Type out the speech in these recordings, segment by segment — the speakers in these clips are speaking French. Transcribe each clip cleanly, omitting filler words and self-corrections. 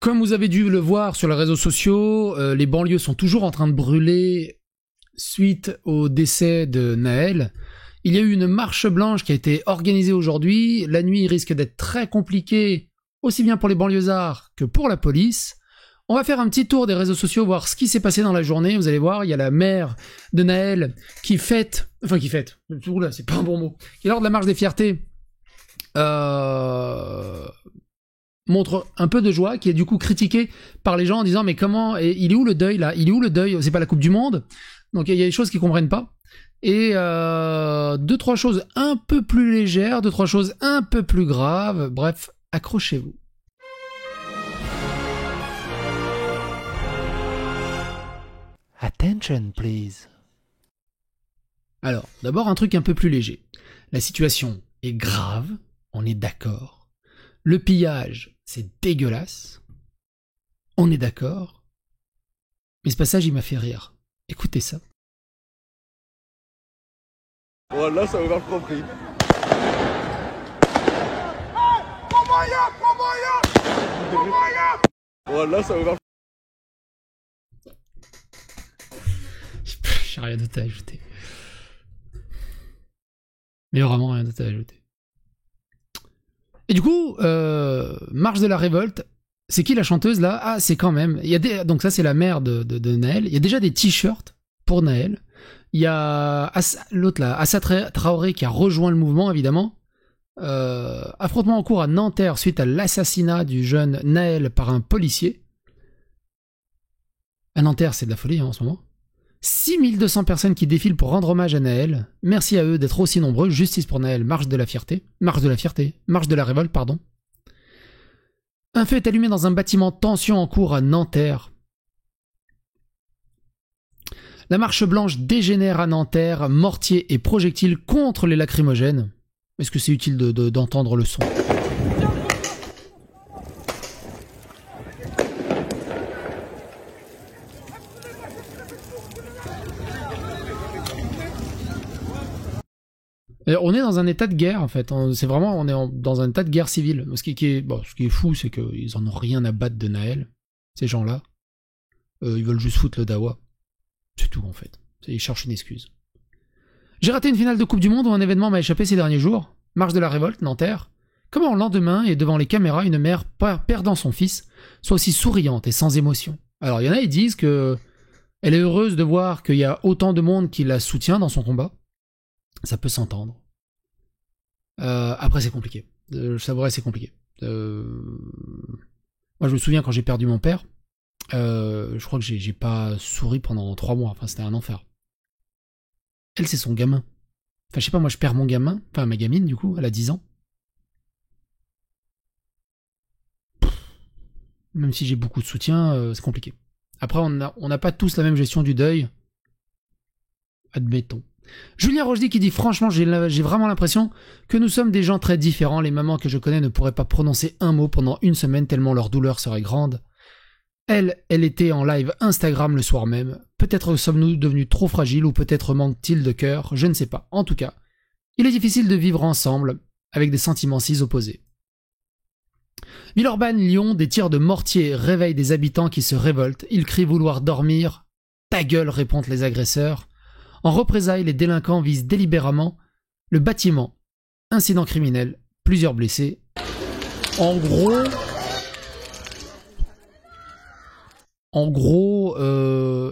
Comme vous avez dû le voir sur les réseaux sociaux, les banlieues sont toujours en train de brûler suite au décès de Nahel. Il y a eu une marche blanche qui a été organisée aujourd'hui. La nuit risque d'être très compliquée, aussi bien pour les banlieusards que pour la police. On va faire un petit tour des réseaux sociaux, voir ce qui s'est passé dans la journée. Vous allez voir, il y a la mère de Nahel qui fête, oula, c'est pas un bon mot, qui lors de la marche des fiertés montre un peu de joie, qui est du coup critiqué par les gens en disant mais comment, et il est où le deuil là, il est où le deuil, c'est pas la Coupe du Monde. Donc il y a des choses qu'ils comprennent pas. Et deux, trois choses un peu plus légères, deux, trois choses un peu plus graves. Bref, accrochez-vous. Attention, please. Alors, d'abord un truc un peu plus léger. La situation est grave, on est d'accord. Le pillage, c'est dégueulasse. On est d'accord. Mais ce passage, il m'a fait rire. Écoutez ça. Voilà, ça m'a ouvert le compris. Voilà, ça m'a ouvert. J'ai rien d'autre à ajouter. Mais vraiment rien d'autre à ajouter. Et du coup, marche de la révolte. C'est qui la chanteuse là? Ah, c'est quand même. Il y a donc ça, c'est la mère de Nahel. Il y a déjà des t-shirts pour Nahel. Il y a l'autre là, Assa Traoré, qui a rejoint le mouvement, évidemment. Affrontement en cours à Nanterre suite à l'assassinat du jeune Nahel par un policier. À Nanterre, c'est de la folie hein, en ce moment. 6200 personnes qui défilent pour rendre hommage à Nahel. Merci à eux d'être aussi nombreux. Justice pour Nahel, marche de la révolte, pardon. Un feu est allumé dans un bâtiment de tension en cours à Nanterre. La marche blanche dégénère à Nanterre, mortiers et projectiles contre les lacrymogènes. Est-ce que c'est utile d'entendre le son ? On est dans un état de guerre en fait. C'est vraiment, dans un état de guerre civile. Ce qui est fou, c'est qu'ils en ont rien à battre de Nahel. Ces gens-là, ils veulent juste foutre le dawa. C'est tout en fait. Ils cherchent une excuse. J'ai raté une finale de Coupe du Monde où un événement m'a échappé ces derniers jours. Marche de la révolte, Nanterre. Comment le lendemain et devant les caméras, une mère perdant son fils soit aussi souriante et sans émotion. Alors il y en a, ils disent que elle est heureuse de voir qu'il y a autant de monde qui la soutient dans son combat. Ça peut s'entendre. Après, c'est compliqué. Je savourais, c'est compliqué. Moi, je me souviens quand j'ai perdu mon père, je crois que j'ai pas souri pendant 3 mois. Enfin, c'était un enfer. Elle, c'est son gamin. Enfin, je sais pas, moi, je perds mon gamin. Enfin, ma gamine, du coup, elle a 10 ans. Même si j'ai beaucoup de soutien, c'est compliqué. Après, on n'a pas tous la même gestion du deuil. Admettons. Julien Rochdy qui dit franchement j'ai vraiment l'impression que nous sommes des gens très différents. Les mamans que je connais ne pourraient pas prononcer un mot pendant une semaine tellement leur douleur serait grande. Elle était en live Instagram le soir même. Peut-être sommes-nous devenus trop fragiles ou peut-être manque-t-il de cœur, je ne sais pas. En tout cas, il est difficile de vivre ensemble avec des sentiments si opposés. Villeurbanne, Lyon, des tirs de mortier réveillent des habitants qui se révoltent. Ils crient vouloir dormir. Ta gueule, répondent les agresseurs. En représailles, les délinquants visent délibérément le bâtiment. Incident criminel, plusieurs blessés. En gros,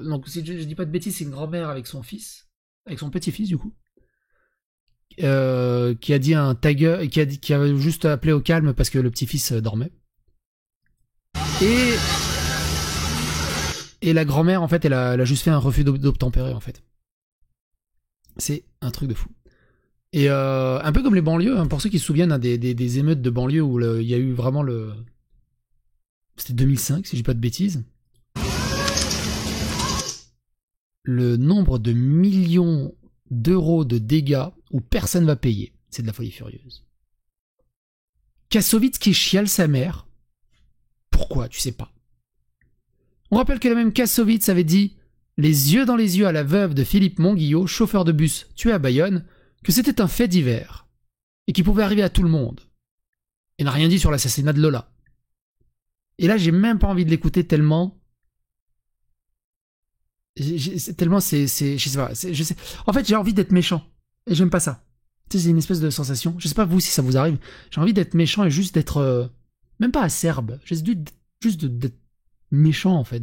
donc si je dis pas de bêtises, c'est une grand-mère avec son fils, avec son petit-fils du coup, qui a dit un ta gueule, qui a juste appelé au calme parce que le petit-fils dormait. Et la grand-mère en fait, elle a juste fait un refus d'obtempérer en fait. C'est un truc de fou. Et un peu comme les banlieues, hein, pour ceux qui se souviennent hein, des émeutes de banlieue où il y a eu vraiment le... C'était 2005, si je dis pas de bêtises. Le nombre de millions d'euros de dégâts où personne va payer. C'est de la folie furieuse. Kassovitz qui chiale sa mère. Pourquoi? Tu sais pas. On rappelle que le même Kassovitz avait dit... les yeux dans les yeux à la veuve de Philippe Monguillot, chauffeur de bus tué à Bayonne, que c'était un fait divers, et qui pouvait arriver à tout le monde, et n'a rien dit sur l'assassinat de Lola. Et là, j'ai même pas envie de l'écouter tellement... tellement c'est... Je sais pas. En fait, j'ai envie d'être méchant. Et j'aime pas ça. Tu sais, c'est une espèce de sensation. Je sais pas vous si ça vous arrive. J'ai envie d'être méchant et juste d'être... même pas acerbe. Juste d'être méchant, en fait.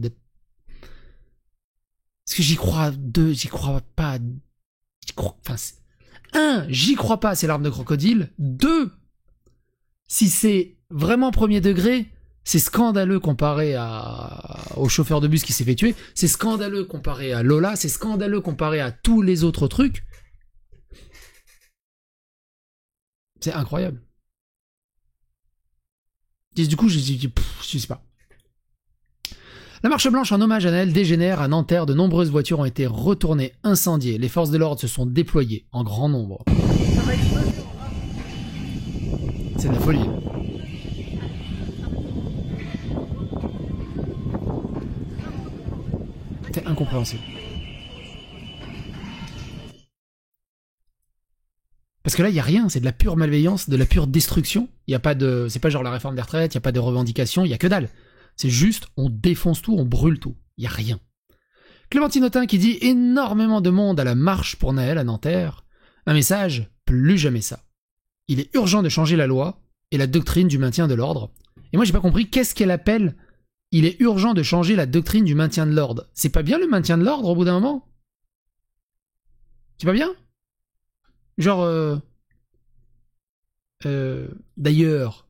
Parce que j'y crois. Deux, j'y crois pas. Enfin, un, j'y crois pas, c'est l'arme de crocodile. Deux, si c'est vraiment premier degré, c'est scandaleux comparé au chauffeur de bus qui s'est fait tuer. C'est scandaleux comparé à Lola. C'est scandaleux comparé à tous les autres trucs. C'est incroyable. Et du coup, je sais pas. La marche blanche en hommage à Naël dégénère. À Nanterre, de nombreuses voitures ont été retournées, incendiées. Les forces de l'ordre se sont déployées en grand nombre. C'est de la folie. C'est incompréhensible. Parce que là, il n'y a rien, c'est de la pure malveillance, de la pure destruction. Il y a pas de, c'est pas genre la réforme des retraites, il n'y a pas de revendication, il n'y a que dalle. C'est juste, on défonce tout, on brûle tout. Il n'y a rien. Clémentine Autain qui dit énormément de monde à la marche pour Naël à Nanterre. Un message, plus jamais ça. Il est urgent de changer la loi et la doctrine du maintien de l'ordre. Et moi, j'ai pas compris qu'est-ce qu'elle appelle il est urgent de changer la doctrine du maintien de l'ordre. C'est pas bien le maintien de l'ordre au bout d'un moment? C'est pas bien? Genre, d'ailleurs,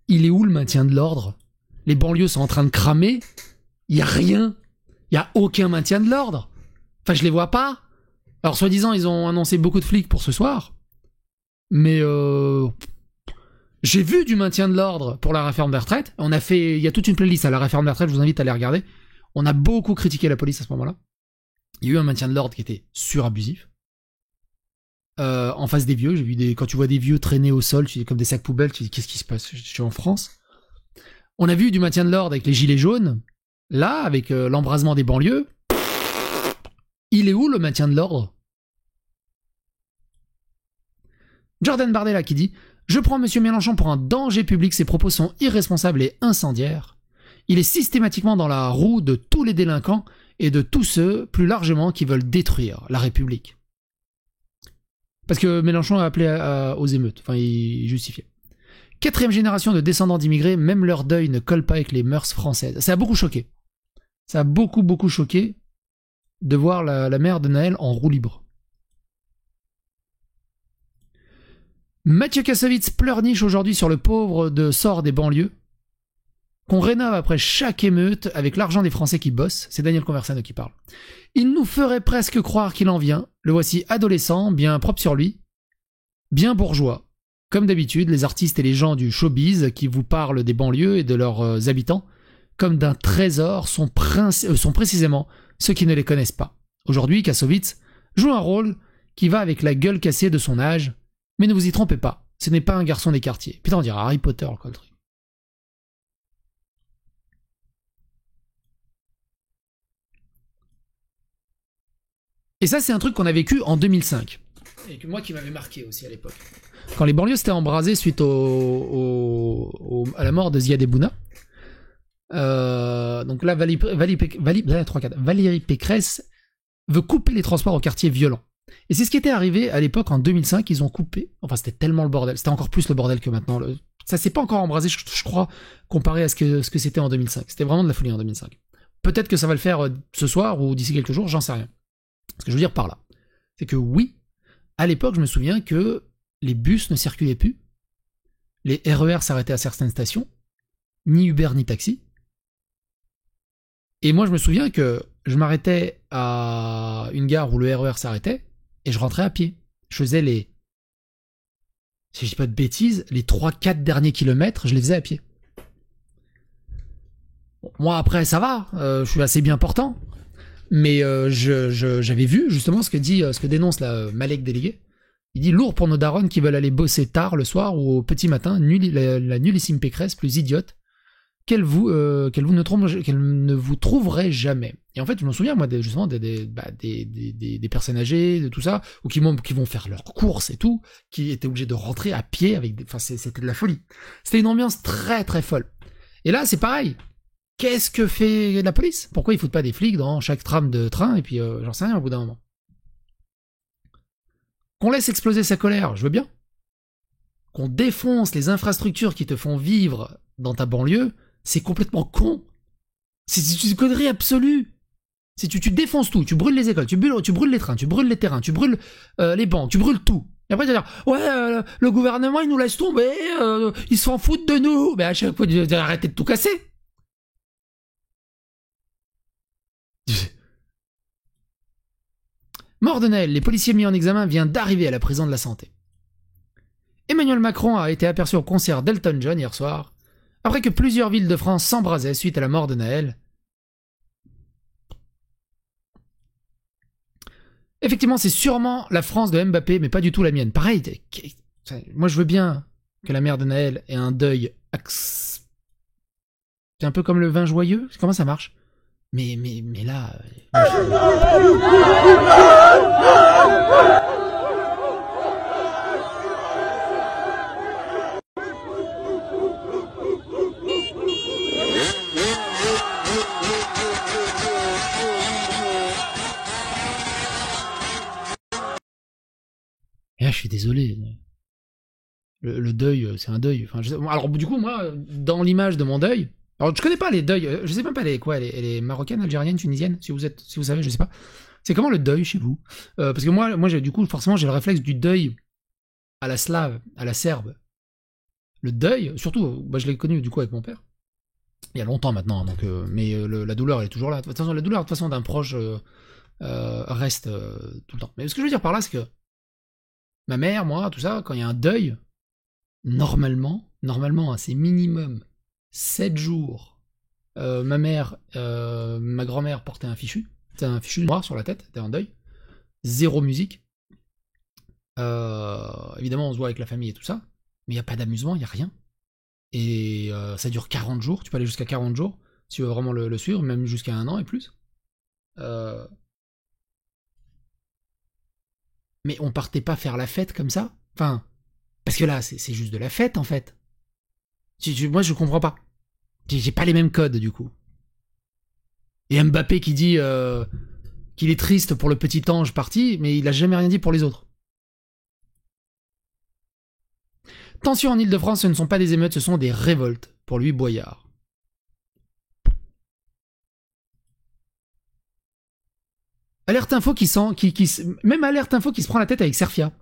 il est où le maintien de l'ordre? Les banlieues sont en train de cramer. Il y a rien. Il y a aucun maintien de l'ordre. Enfin, je les vois pas. Alors, soi-disant, ils ont annoncé beaucoup de flics pour ce soir. Mais j'ai vu du maintien de l'ordre pour la réforme des retraites. On a fait, il y a toute une playlist à la réforme des retraites. Je vous invite à aller regarder. On a beaucoup critiqué la police à ce moment-là. Il y a eu un maintien de l'ordre qui était surabusif. En face des vieux, j'ai vu quand tu vois des vieux traîner au sol, tu dis comme des sacs poubelles, tu dis qu'est-ce qui se passe? Je suis en France. On a vu du maintien de l'ordre avec les gilets jaunes. Là, avec l'embrasement des banlieues, il est où le maintien de l'ordre? Jordan Bardella qui dit « Je prends M. Mélenchon pour un danger public, ses propos sont irresponsables et incendiaires. Il est systématiquement dans la roue de tous les délinquants et de tous ceux, plus largement, qui veulent détruire la République. » Parce que Mélenchon a appelé aux émeutes, enfin il justifiait. 4e génération de descendants d'immigrés, même leur deuil ne colle pas avec les mœurs françaises. Ça a beaucoup choqué. Ça a beaucoup choqué de voir la mère de Naël en roue libre. Mathieu Kassovitz pleurniche aujourd'hui sur le pauvre sort des banlieues, qu'on rénove après chaque émeute avec l'argent des Français qui bossent. C'est Daniel Conversano qui parle. Il nous ferait presque croire qu'il en vient. Le voici adolescent, bien propre sur lui, bien bourgeois. Comme d'habitude, les artistes et les gens du showbiz qui vous parlent des banlieues et de leurs habitants comme d'un trésor sont précisément ceux qui ne les connaissent pas. Aujourd'hui, Kassovitz joue un rôle qui va avec la gueule cassée de son âge, mais ne vous y trompez pas, ce n'est pas un garçon des quartiers. Putain, on dirait Harry Potter, quoi, le truc. Et ça, c'est un truc qu'on a vécu en 2005. Et que moi qui m'avait marqué aussi à l'époque. Quand les banlieues s'étaient embrasées suite à la mort de Ziad Ebouna. Donc là, Valérie Pécresse veut couper les transports au quartier violent. Et c'est ce qui était arrivé à l'époque en 2005. Ils ont coupé. Enfin, c'était tellement le bordel. C'était encore plus le bordel que maintenant. Ça s'est pas encore embrasé, je crois, comparé à ce que c'était en 2005. C'était vraiment de la folie en 2005. Peut-être que ça va le faire ce soir ou d'ici quelques jours, j'en sais rien. Ce que je veux dire par là, c'est que oui, à l'époque, je me souviens que les bus ne circulaient plus, les RER s'arrêtaient à certaines stations, ni Uber ni taxi. Et moi, je me souviens que je m'arrêtais à une gare où le RER s'arrêtait et je rentrais à pied. Je faisais si je dis pas de bêtises, les 3-4 derniers kilomètres, je les faisais à pied. Bon, moi, après, ça va, je suis assez bien portant. Mais j'avais vu justement ce que dénonce la Malek délégué. Il dit lourd pour nos darons qui veulent aller bosser tard le soir ou au petit matin, la nullissime Pécresse plus idiote qu'elle ne vous trouverait jamais. Et en fait, je me souviens moi justement des personnes âgées, de tout ça, ou qui vont faire leurs courses et tout, qui étaient obligés de rentrer à pied c'était de la folie. C'était une ambiance très très folle. Et là, c'est pareil. Qu'est-ce que fait la police? Pourquoi ils foutent pas des flics dans chaque tram de train et puis j'en sais rien au bout d'un moment. Qu'on laisse exploser sa colère, je veux bien. Qu'on défonce les infrastructures qui te font vivre dans ta banlieue, c'est complètement con. C'est une connerie absolue. Si tu défonces tout, tu brûles les écoles, tu brûles les trains, tu brûles les terrains, tu brûles les banques, tu brûles tout. Et après tu vas dire, ouais, le gouvernement il nous laisse tomber, ils s'en foutent de nous. Mais à chaque fois, tu vas dire, arrêtez de tout casser. Mort de Naël, les policiers mis en examen viennent d'arriver à la prison de la Santé. Emmanuel Macron a été aperçu au concert d'Elton John hier soir, après que plusieurs villes de France s'embrasaient suite à la mort de Naël. Effectivement, c'est sûrement la France de Mbappé, mais pas du tout la mienne. Pareil, moi je veux bien que la mère de Naël ait un deuil. C'est un peu comme le vin joyeux, comment ça marche? Mais là... Et là, je suis désolé. Le deuil, c'est un deuil. Enfin, alors, du coup, moi, dans l'image de mon deuil, alors je connais pas les deuils, je sais même pas les marocaines, algériennes, tunisiennes, si vous savez, je sais pas. C'est comment le deuil chez vous? Parce que moi, du coup, forcément, j'ai le réflexe du deuil à la slave, à la serbe. Le deuil, surtout, je l'ai connu du coup avec mon père. Il y a longtemps maintenant, donc, mais la douleur elle est toujours là. De toute façon, la douleur de toute façon d'un proche reste tout le temps. Mais ce que je veux dire par là, c'est que ma mère, moi, tout ça, quand il y a un deuil, normalement, hein, c'est minimum 7 jours. Ma grand-mère portait un fichu noir sur la tête, c'était un deuil. 0 musique. Évidemment, on se voit avec la famille et tout ça, mais il n'y a pas d'amusement, il n'y a rien. Et ça dure 40 jours, tu peux aller jusqu'à 40 jours, si tu veux vraiment le suivre, même jusqu'à 1 an et plus. Mais on partait pas faire la fête comme ça? Enfin, parce que là, c'est juste de la fête, en fait. Moi, je comprends pas. J'ai pas les mêmes codes, du coup. Et Mbappé qui dit qu'il est triste pour le petit ange parti, mais il a jamais rien dit pour les autres. Tension en Ile-de-France, ce ne sont pas des émeutes, ce sont des révoltes, pour lui, Boyard. Alerte Info même Alerte Info qui se prend la tête avec Serfia.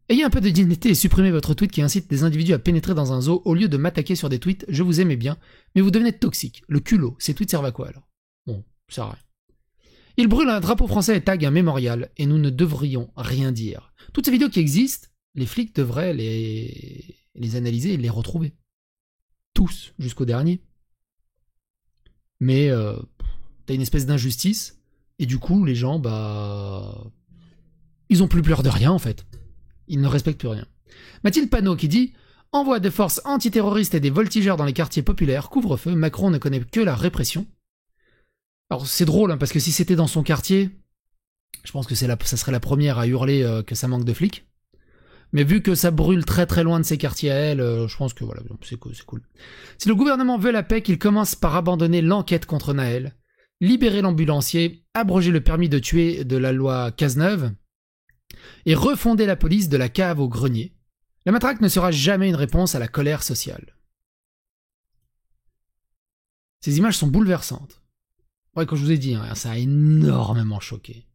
Ayez un peu de dignité et supprimez votre tweet qui incite des individus à pénétrer dans un zoo au lieu de m'attaquer sur des tweets « Je vous aimais bien », mais vous devenez toxique. Le culot, ces tweets servent à quoi alors? Bon, ça sert à rien. Il brûle un drapeau français et tag un mémorial, et nous ne devrions rien dire. Toutes ces vidéos qui existent, les flics devraient les analyser et les retrouver. Tous, jusqu'au dernier. Mais t'as une espèce d'injustice, et du coup, les gens, ils ont plus peur de rien, en fait. Ils ne respectent plus rien. Mathilde Panot qui dit « Envoi de forces antiterroristes et des voltigeurs dans les quartiers populaires, couvre-feu, Macron ne connaît que la répression. » Alors c'est drôle, hein, parce que si c'était dans son quartier, je pense que ça serait la première à hurler que ça manque de flics. Mais vu que ça brûle très très loin de ses quartiers à elle, je pense que voilà, c'est cool. Si le gouvernement veut la paix, qu'il commence par abandonner l'enquête contre Naël, libérer l'ambulancier, abroger le permis de tuer de la loi Cazeneuve, et refonder la police de la cave au grenier. La matraque ne sera jamais une réponse à la colère sociale. Ces images sont bouleversantes. Ouais, comme je vous ai dit, hein, ça a énormément choqué.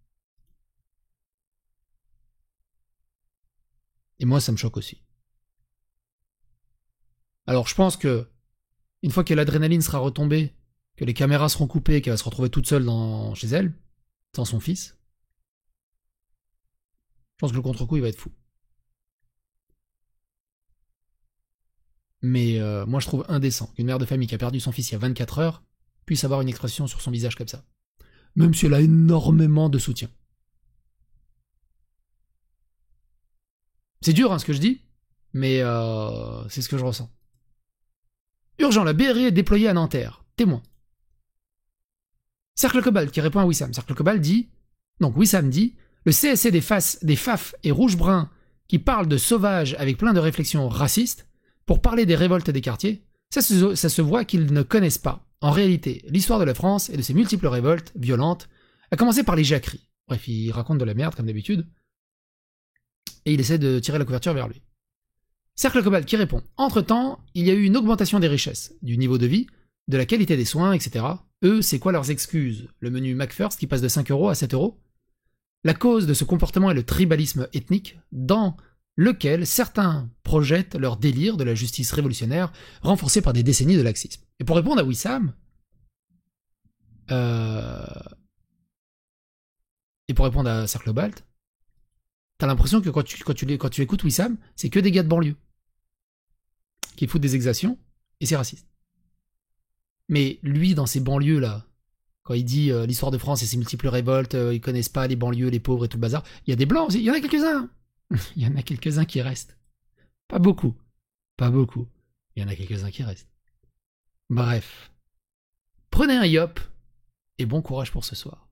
Et moi, ça me choque aussi. Alors, je pense que, une fois que l'adrénaline sera retombée, que les caméras seront coupées, qu'elle va se retrouver toute seule chez elle, sans son fils, je pense que le contre-coup, il va être fou. Mais moi, je trouve indécent qu'une mère de famille qui a perdu son fils il y a 24 heures puisse avoir une expression sur son visage comme ça. Même si elle a énormément de soutien. C'est dur, hein, ce que je dis, mais c'est ce que je ressens. Urgent, la BRI est déployée à Nanterre. Témoin. Cercle Cobalt qui répond à Wissam. Cercle Cobalt dit... Donc Wissam dit... Le CSC des FAF et Rouge-Brun qui parlent de sauvage avec plein de réflexions racistes pour parler des révoltes des quartiers, Ça se voit qu'ils ne connaissent pas. En réalité, l'histoire de la France et de ses multiples révoltes violentes a commencé par les jacqueries. Bref, il raconte de la merde comme d'habitude. Et il essaie de tirer la couverture vers lui. Cercle Cobalt qui répond. Entre-temps, il y a eu une augmentation des richesses, du niveau de vie, de la qualité des soins, etc. Eux, c'est quoi leurs excuses? Le menu McFirst qui passe de 5 € à 7 €? La cause de ce comportement est le tribalisme ethnique, dans lequel certains projettent leur délire de la justice révolutionnaire, renforcé par des décennies de laxisme. Et pour répondre à Wissam, et pour répondre à Cercle Cobalt, t'as l'impression que quand tu écoutes Wissam, c'est que des gars de banlieue qui foutent des exactions, et c'est raciste. Mais lui, dans ces banlieues-là, quand il dit l'histoire de France et ses multiples révoltes, ils connaissent pas les banlieues, les pauvres et tout le bazar, il y a des blancs aussi, il y en a quelques-uns. Il y en a quelques-uns qui restent. Pas beaucoup. Pas beaucoup. Il y en a quelques-uns qui restent. Bref. Prenez un yop, et bon courage pour ce soir.